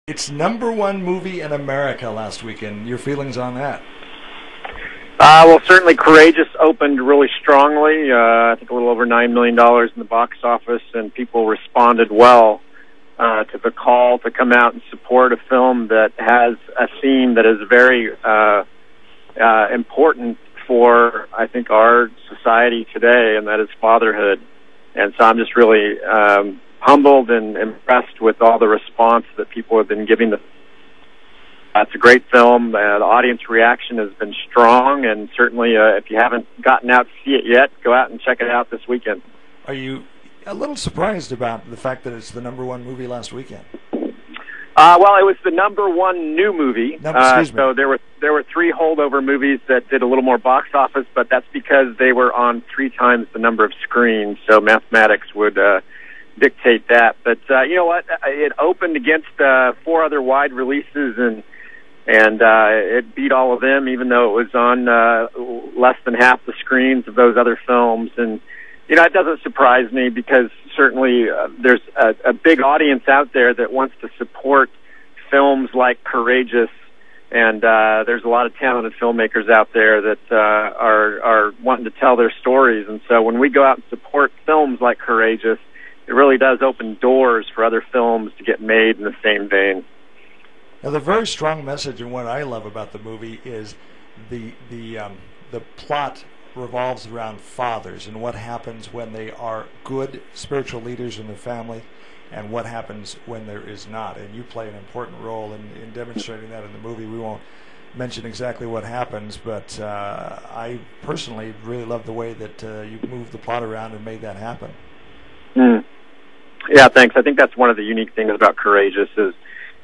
It's #1 movie in America last weekend. Your feelings on that? Well, certainly Courageous opened really strongly. I think a little over $9 million in the box office, and people responded well to the call to come out and support a film that has a theme that is very important for, I think, our society today, and that is fatherhood. And so I'm just really humbled and impressed with all the response that people have been giving. It's a great film. The audience reaction has been strong, and certainly if you haven't gotten out to see it yet, go out and check it out this weekend. Are you a little surprised about the fact that it's the #1 movie last weekend? Well, it was the #1 new movie. Excuse me. So there were 3 holdover movies that did a little more box office, but that's because they were on 3 times the number of screens. So mathematics would dictate that. But you know what? It opened against 4 other wide releases, and it beat all of them, even though it was on less than half the screens of those other films. And you know, it doesn't surprise me, because certainly there's a big audience out there that wants to support films like Courageous, and there's a lot of talented filmmakers out there that are wanting to tell their stories. And so when we go out and support films like Courageous, it really does open doors for other films to get made in the same vein. Now, the very strong message, and what I love about the movie, is the plot revolves around fathers and what happens when they are good spiritual leaders in the family, and what happens when there is not. And you play an important role in demonstrating that in the movie. We won't mention exactly what happens, but I personally really love the way that you moved the plot around and made that happen. Yeah, thanks. I think that's one of the unique things about Courageous is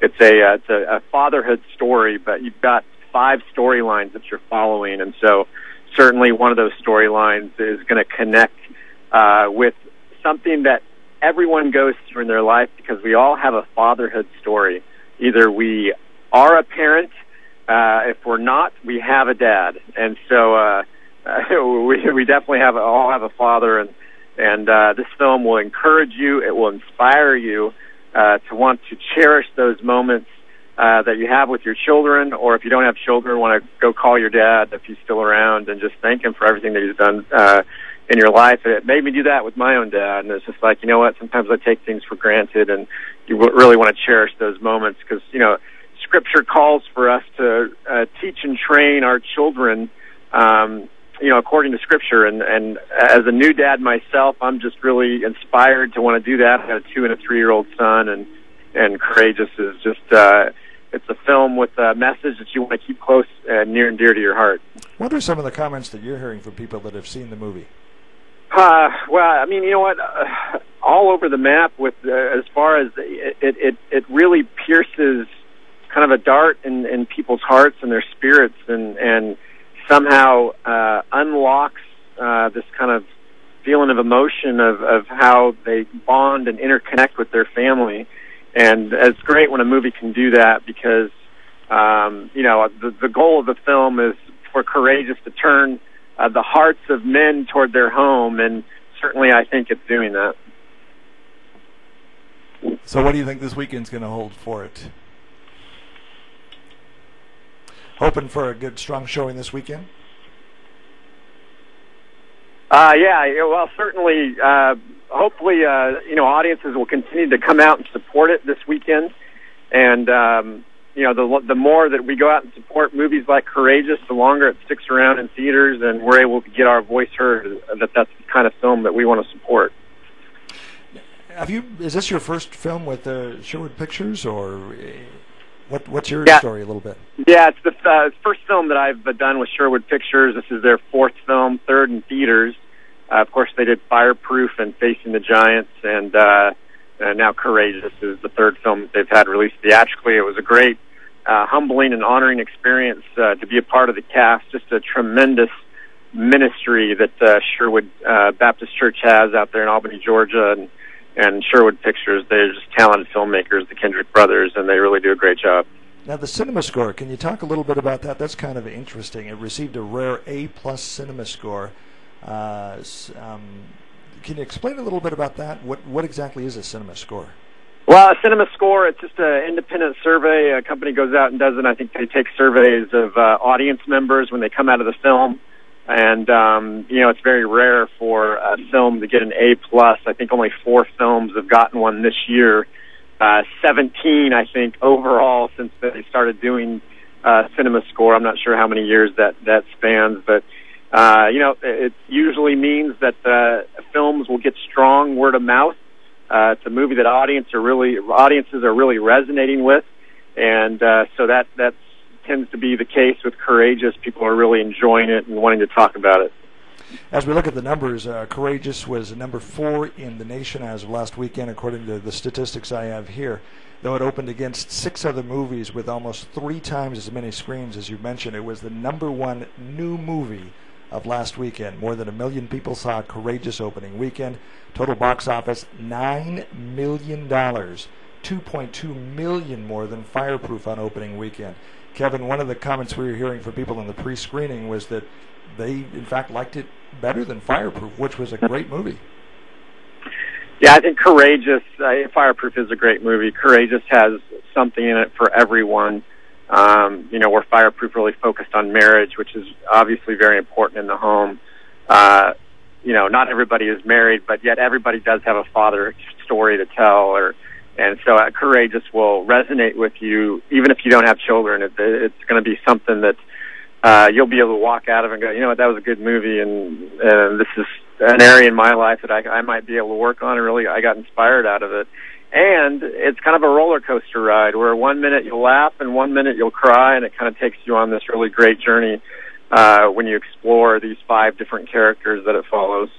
it's a fatherhood story, but you've got 5 storylines that you're following, and so certainly one of those storylines is going to connect with something that everyone goes through in their life, because we all have a fatherhood story. Either we are a parent, if we're not, we have a dad, and so we definitely all have a father, and this film will encourage you, it will inspire you to want to cherish those moments that you have with your children, or if you don't have children, want to go call your dad if he's still around and just thank him for everything that he's done in your life. And it made me do that with my own dad, and it's just like, you know what, sometimes I take things for granted, and you really want to cherish those moments, because, you know, Scripture calls for us to teach and train our children, you know, according to Scripture, and as a new dad myself, I'm just really inspired to want to do that. I have a 2- and 3-year-old son, and Courageous is just, it's a film with a message that you want to keep close and near and dear to your heart. What are some of the comments that you're hearing from people that have seen the movie? Well, I mean, you know what, all over the map with, as far as it really pierces kind of a dart in people's hearts and their spirits, and somehow unlocks this kind of feeling of emotion of how they bond and interconnect with their family. And it's great when a movie can do that, because you know, the goal of the film is for Courageous to turn the hearts of men toward their home, and certainly I think it's doing that. So what do you think this weekend's going to hold for it? Hoping for a good, strong showing this weekend? Yeah, well, certainly, hopefully, you know, audiences will continue to come out and support it this weekend. And, you know, the more that we go out and support movies like Courageous, the longer it sticks around in theaters, and we're able to get our voice heard, that's the kind of film that we want to support. Is this your first film with Sherwood Pictures, or what's your story a little bit? Yeah, it's the first film that I've done with Sherwood Pictures. This is their 4th film, 3rd in theaters. Of course, they did Fireproof and Facing the Giants, and now Courageous is the 3rd film that they've had released theatrically. It was a great, humbling and honoring experience to be a part of the cast. Just a tremendous ministry that Sherwood Baptist Church has out there in Albany, Georgia, and Sherwood Pictures. They're just talented filmmakers, the Kendrick brothers, and they really do a great job. Now, the cinema score, can you talk a little bit about that? That's kind of interesting. It received a rare A+ cinema score. Can you explain a little bit about that? What exactly is a cinema score? Well, a cinema score, it's just an independent survey. A company goes out and does it. I think they take surveys of audience members when they come out of the film. And, it's very rare for a film to get an A+. I think only 4 films have gotten one this year. 17, I think, overall since they started doing cinema score. I'm not sure how many years that spans, but, it usually means that films will get strong word of mouth. It's a movie that audiences are really resonating with, and so that tends to be the case with Courageous. People are really enjoying it and wanting to talk about it. As we look at the numbers, Courageous was number 4 in the nation as of last weekend, according to the statistics I have here, though it opened against 6 other movies with almost 3 times as many screens as you mentioned. It was the number 1 new movie of last weekend. More than 1 million people saw Courageous opening weekend. Total box office, $9 million. 2.2 million more than Fireproof on opening weekend. Kevin, one of the comments we were hearing from people in the pre-screening was that they, in fact, liked it better than Fireproof, which was a great movie. Yeah, I think Courageous, Fireproof is a great movie. Courageous has something in it for everyone. Where Fireproof really focused on marriage, which is obviously very important in the home. Not everybody is married, but yet everybody does have a father story to tell, and so Courageous will resonate with you, even if you don't have children. It's going to be something that you'll be able to walk out of and go, you know what, that was a good movie, and this is an area in my life that I might be able to work on, and really I got inspired out of it. And it's kind of a roller coaster ride where 1 minute you'll laugh and 1 minute you'll cry, and it kind of takes you on this really great journey when you explore these 5 different characters that it follows.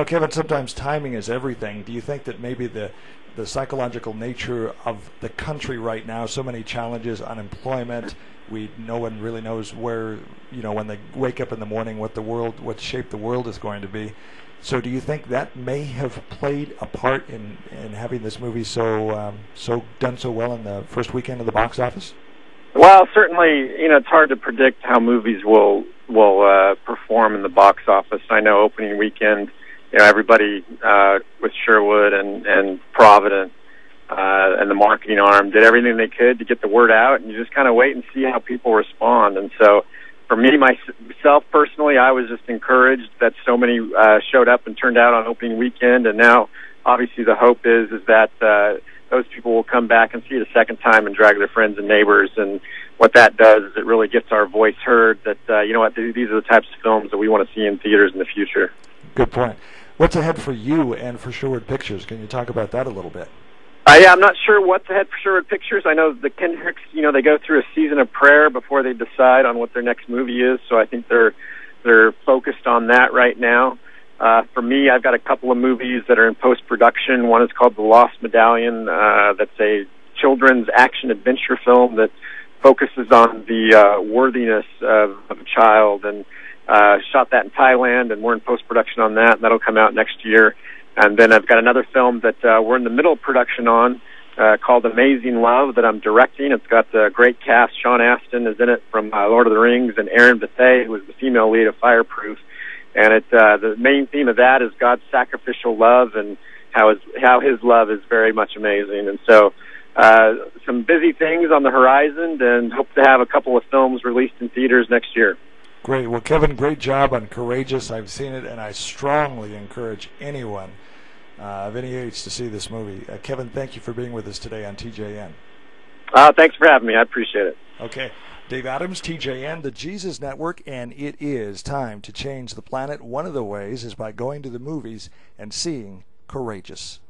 Kevin, sometimes timing is everything. Do you think that maybe the psychological nature of the country right now, so many challenges, unemployment, no one really knows where, when they wake up in the morning, what shape the world is going to be. So do you think that may have played a part in having this movie done so well in the first weekend of the box office? Well, certainly, it's hard to predict how movies will perform in the box office. I know opening weekend, everybody with Sherwood and Provident and the marketing arm did everything they could to get the word out, and you just kind of wait and see how people respond. And so for me, myself personally, I was just encouraged that so many showed up and turned out on opening weekend, and now obviously the hope is that those people will come back and see it a second time and drag their friends and neighbors. And what that does is it really gets our voice heard that, these are the types of films that we want to see in theaters in the future. Good point. What's ahead for you and for Sherwood Pictures? Can you talk about that a little bit? Yeah, I'm not sure what's ahead for Sherwood Pictures. I know the Kendricks, they go through a season of prayer before they decide on what their next movie is, so I think they're focused on that right now. For me, I've got a couple of movies that are in post-production. One is called The Lost Medallion. That's a children's action-adventure film that focuses on the worthiness of a child, and shot that in Thailand, and we're in post-production on that, and that'll come out next year. And then I've got another film that we're in the middle of production on called Amazing Love that I'm directing. It's got a great cast. Sean Astin is in it from Lord of the Rings, and Erin Bethea, who is the female lead of Fireproof. And the main theme of that is God's sacrificial love and how his love is very much amazing. And so some busy things on the horizon, and hope to have a couple of films released in theaters next year. Great. Well, Kevin, great job on Courageous. I've seen it, and I strongly encourage anyone of any age to see this movie. Kevin, thank you for being with us today on TJN. Thanks for having me. I appreciate it. Okay. Dave Adams, TJN, The Jesus Network, and it is time to change the planet. One of the ways is by going to the movies and seeing Courageous.